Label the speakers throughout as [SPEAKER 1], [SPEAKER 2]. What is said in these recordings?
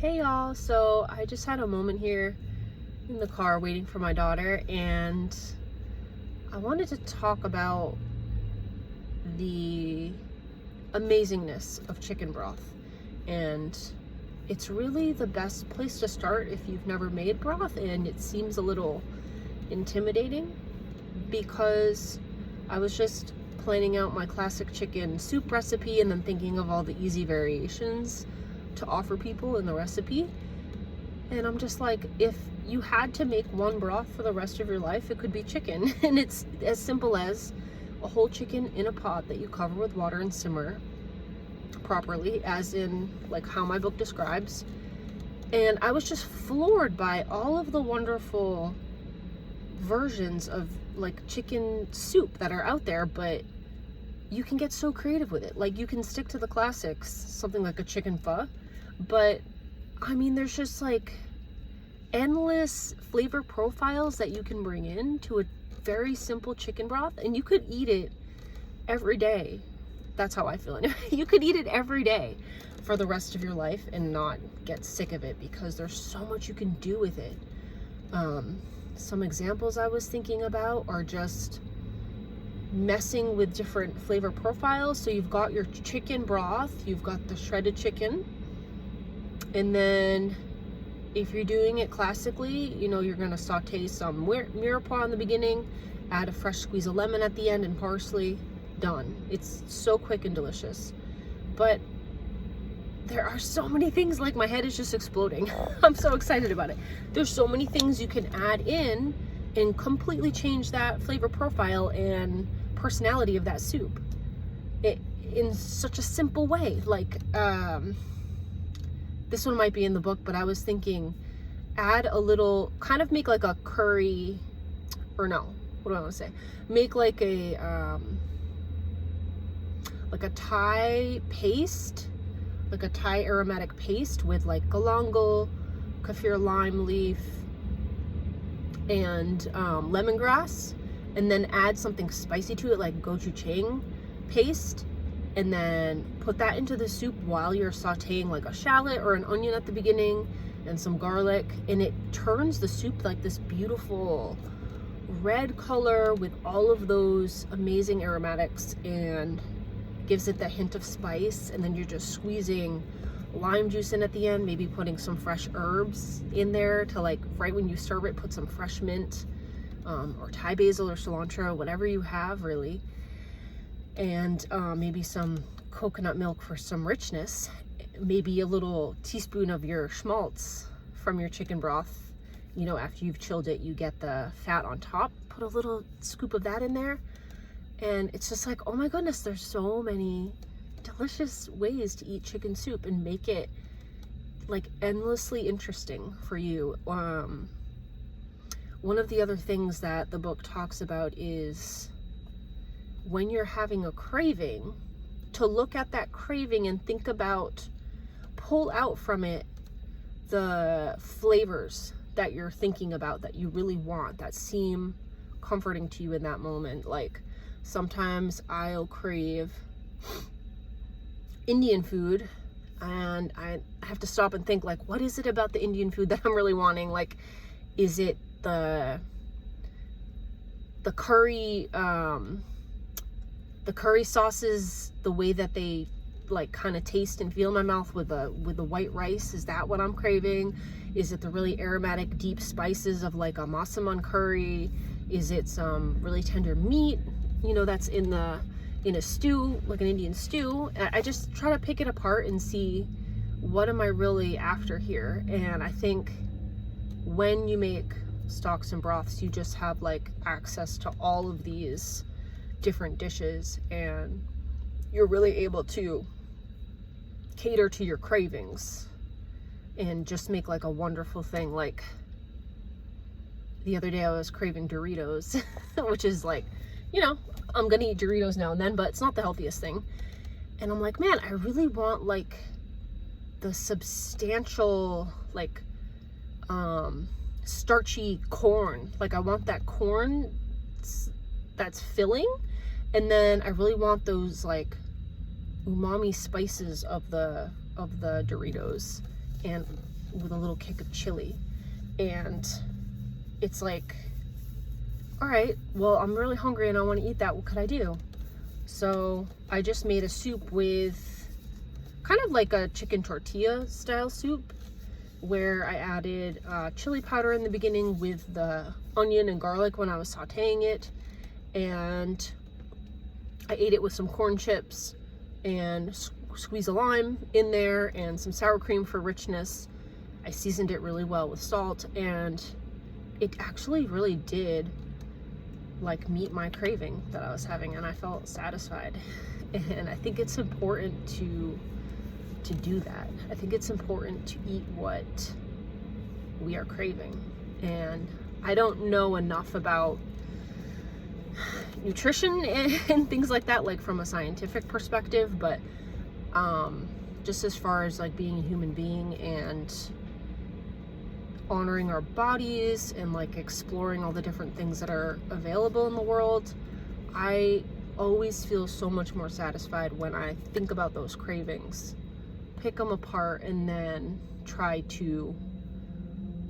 [SPEAKER 1] Hey y'all, so I just had a moment here in the car waiting for my daughter, and I wanted to talk about the amazingness of chicken broth. And it's really the best place to start if you've never made broth and it seems a little intimidating, because I was just planning out my classic chicken soup recipe and then thinking of all the easy variations to offer people in the recipe. And I'm just like, if you had to make one broth for the rest of your life, it could be chicken. And it's as simple as a whole chicken in a pot that you cover with water and simmer properly, as in like how my book describes. And I was just floored by all of the wonderful versions of like chicken soup that are out there, but you can get so creative with it. Like, you can stick to the classics, something like a chicken pho, but I mean, there's just like endless flavor profiles that you can bring in to a very simple chicken broth, and you could eat it every day. That's how I feel anyway. You could eat it every day for the rest of your life and not get sick of it, because there's so much you can do with it. Some examples I was thinking about are just messing with different flavor profiles. So you've got your chicken broth, you've got the shredded chicken, and then if you're doing it classically, you know, you're going to saute some mirepoix in the beginning, add a fresh squeeze of lemon at the end and parsley. Done. It's so quick and delicious. But there are so many things, like my head is just exploding. I'm so excited about it. There's so many things you can add in and completely change that flavor profile and personality of that soup in such a simple way. Like, this one might be in the book, but I was thinking, add a little, kind of make like a curry, or no, what do I want to say? Make like a Thai paste, like a Thai aromatic paste with like galangal, kaffir lime leaf, and lemongrass, and then add something spicy to it like gochujang paste, and then put that into the soup while you're sauteing like a shallot or an onion at the beginning and some garlic, and it turns the soup like this beautiful red color with all of those amazing aromatics and gives it that hint of spice. And then you're just squeezing lime juice in at the end, maybe putting some fresh herbs in there to, like, right when you serve it, put some fresh mint or Thai basil or cilantro, whatever you have really, and maybe some coconut milk for some richness, maybe a little teaspoon of your schmaltz from your chicken broth. You know, after you've chilled it, you get the fat on top, put a little scoop of that in there. And it's just like, oh my goodness, there's so many delicious ways to eat chicken soup and make it like endlessly interesting for you. One of the other things that the book talks about is when you're having a craving, to look at that craving and think about, pull out from it the flavors that you're thinking about, that you really want, that seem comforting to you in that moment. Like, sometimes I'll crave Indian food and I have to stop and think, like, what is it about the Indian food that I'm really wanting? Like, is it the curry, the curry sauces, the way that they like kind of taste and feel in my mouth with the white rice? Is that what I'm craving? Is it the really aromatic deep spices of like a massaman curry? Is it some really tender meat, you know, that's in a stew, like an Indian stew? I just try to pick it apart and see, what am I really after here? And I think when you make stocks and broths, you just have like access to all of these different dishes, and you're really able to cater to your cravings and just make like a wonderful thing. Like, the other day I was craving Doritos, which is like, you know, I'm gonna eat Doritos now and then, but it's not the healthiest thing. And I'm like, man, I really want like the substantial, like, starchy corn. Like, I want that corn that's filling, and then I really want those like umami spices of the Doritos and with a little kick of chili. And it's like, all right, well, I'm really hungry and I want to eat that. What could I do? So I just made a soup with kind of like a chicken tortilla style soup, where I added chili powder in the beginning with the onion and garlic when I was sauteing it, and I ate it with some corn chips and squeeze a lime in there and some sour cream for richness. I seasoned it really well with salt, and it actually really did like meet my craving that I was having, and I felt satisfied. And I think it's important to do that. I think it's important to eat what we are craving. And I don't know enough about nutrition and things like that, like from a scientific perspective, but just as far as like being a human being and honoring our bodies and like exploring all the different things that are available in the world, I always feel so much more satisfied when I think about those cravings, pick them apart, and then try to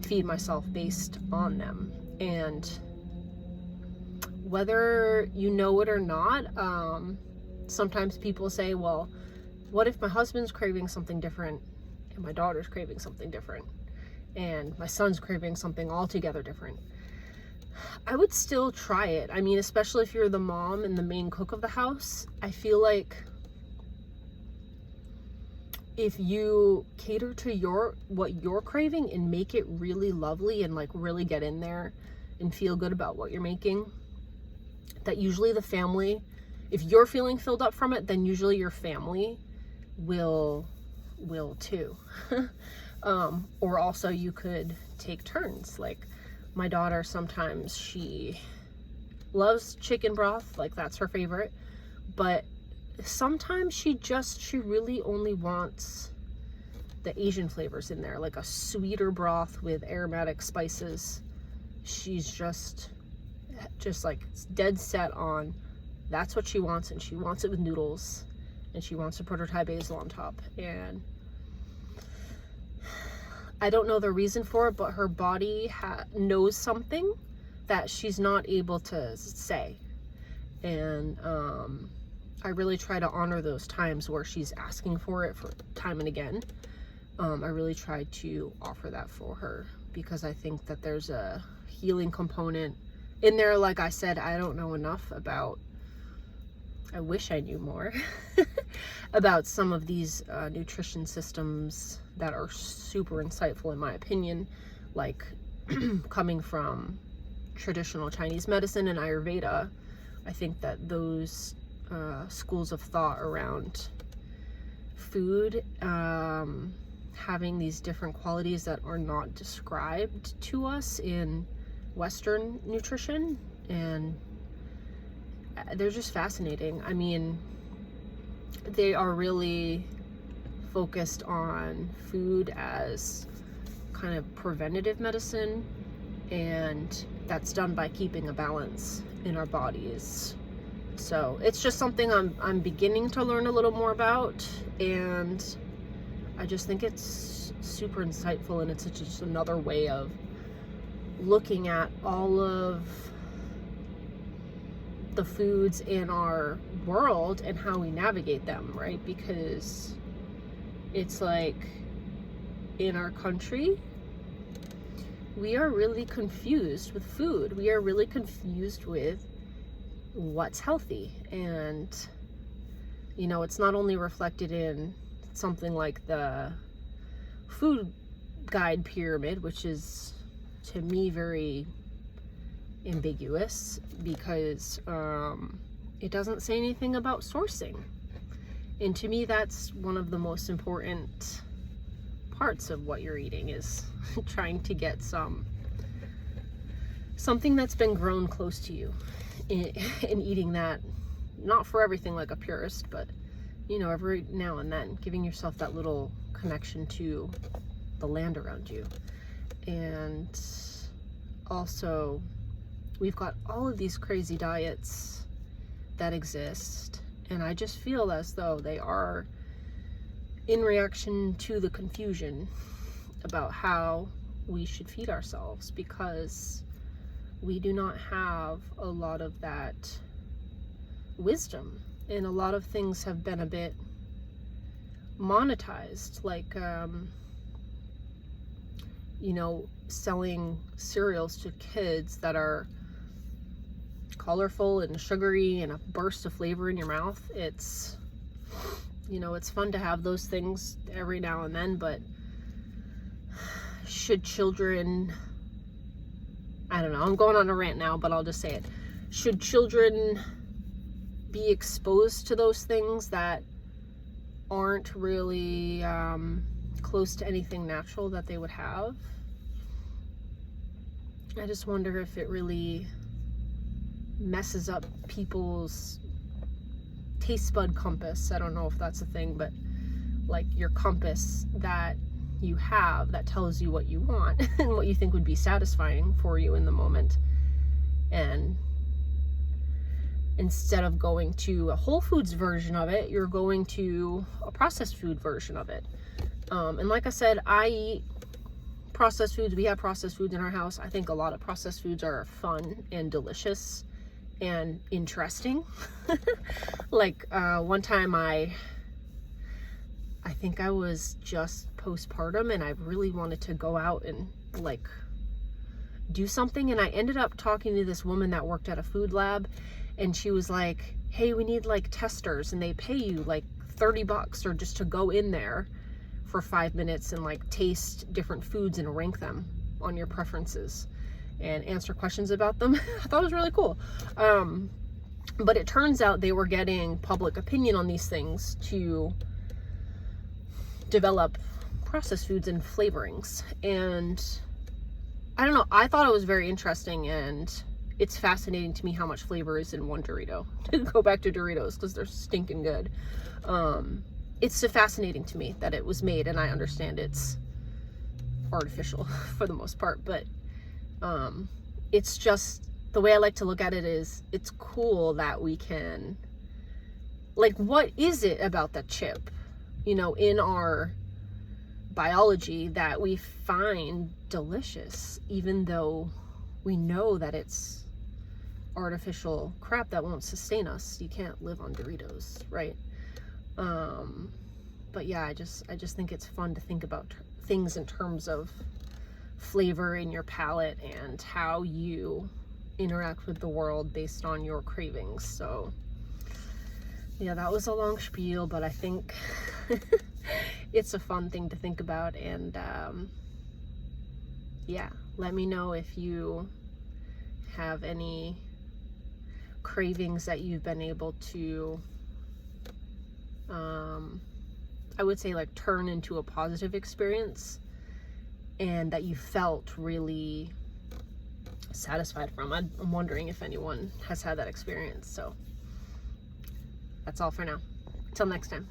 [SPEAKER 1] feed myself based on them. And whether you know it or not, sometimes people say, well, what if my husband's craving something different and my daughter's craving something different and my son's craving something altogether different? I would still try it. I mean, especially if you're the mom and the main cook of the house, I feel like if you cater to what you're craving and make it really lovely and like really get in there and feel good about what you're making, that usually the family, if you're feeling filled up from it, then usually your family will too. Or also you could take turns. Like my daughter, sometimes she loves chicken broth, like that's her favorite, but sometimes she really only wants the Asian flavors in there, like a sweeter broth with aromatic spices. She's just like dead set on that's what she wants, and she wants it with noodles, and she wants to put her Thai basil on top. And I don't know the reason for it, but her body knows something that she's not able to say. And I really try to honor those times where she's asking for it for time and again. I really try to offer that for her, because I think that there's a healing component in there. Like I said, I don't know enough about, I wish I knew more about some of these nutrition systems that are super insightful in my opinion, like coming from traditional Chinese medicine and Ayurveda. I think that those schools of thought around food having these different qualities that are not described to us in Western nutrition, and they're just fascinating. I mean, they are really focused on food as kind of preventative medicine, and that's done by keeping a balance in our bodies. So it's just something I'm beginning to learn a little more about, and I just think it's super insightful, and it's just another way of looking at all of the foods in our world and how we navigate them, right? Because it's like in our country, we are really confused with food. We are really confused with what's healthy. And, you know, it's not only reflected in something like the food guide pyramid, which is to me very ambiguous, because it doesn't say anything about sourcing. And to me, that's one of the most important parts of what you're eating, is trying to get something that's been grown close to you, and eating that, not for everything like a purist, but you know, every now and then giving yourself that little connection to the land around you. And also, we've got all of these crazy diets that exist, and I just feel as though they are in reaction to the confusion about how we should feed ourselves, because we do not have a lot of that wisdom, and a lot of things have been a bit monetized, like you know, selling cereals to kids that are colorful and sugary and a burst of flavor in your mouth. It's, you know, it's fun to have those things every now and then, but should children, I don't know, I'm going on a rant now, but I'll just say it. Should children be exposed to those things that aren't really close to anything natural that they would have? I just wonder if it really messes up people's taste bud compass. I don't know if that's a thing, but like your compass that you have that tells you what you want and what you think would be satisfying for you in the moment. And instead of going to a whole foods version of it, you're going to a processed food version of it. And like I said, I eat processed foods. We have processed foods in our house. I think a lot of processed foods are fun and delicious and interesting. Like one time I think I was just postpartum and I really wanted to go out and like do something, and I ended up talking to this woman that worked at a food lab, and she was like, hey, we need like testers, and they pay you like $30 or just to go in there for 5 minutes and like taste different foods and rank them on your preferences and answer questions about them. I thought it was really cool. But it turns out they were getting public opinion on these things to develop processed foods and flavorings. And I don't know, I thought it was very interesting, and it's fascinating to me how much flavor is in one Dorito. To go back to Doritos, because they're stinking good. It's so fascinating to me that it was made, and I understand it's artificial for the most part, but it's just, the way I like to look at it is, it's cool that we can, like, what is it about that chip, you know, in our biology that we find delicious, even though we know that it's artificial crap that won't sustain us. You can't live on Doritos, right? But yeah, I just think it's fun to think about things in terms of flavor in your palate and how you interact with the world based on your cravings. So yeah, that was a long spiel, but I think it's a fun thing to think about. And yeah, let me know if you have any cravings that you've been able to I would say like turn into a positive experience, and that you felt really satisfied from. I'm wondering if anyone has had that experience. So that's all for now. Until next time.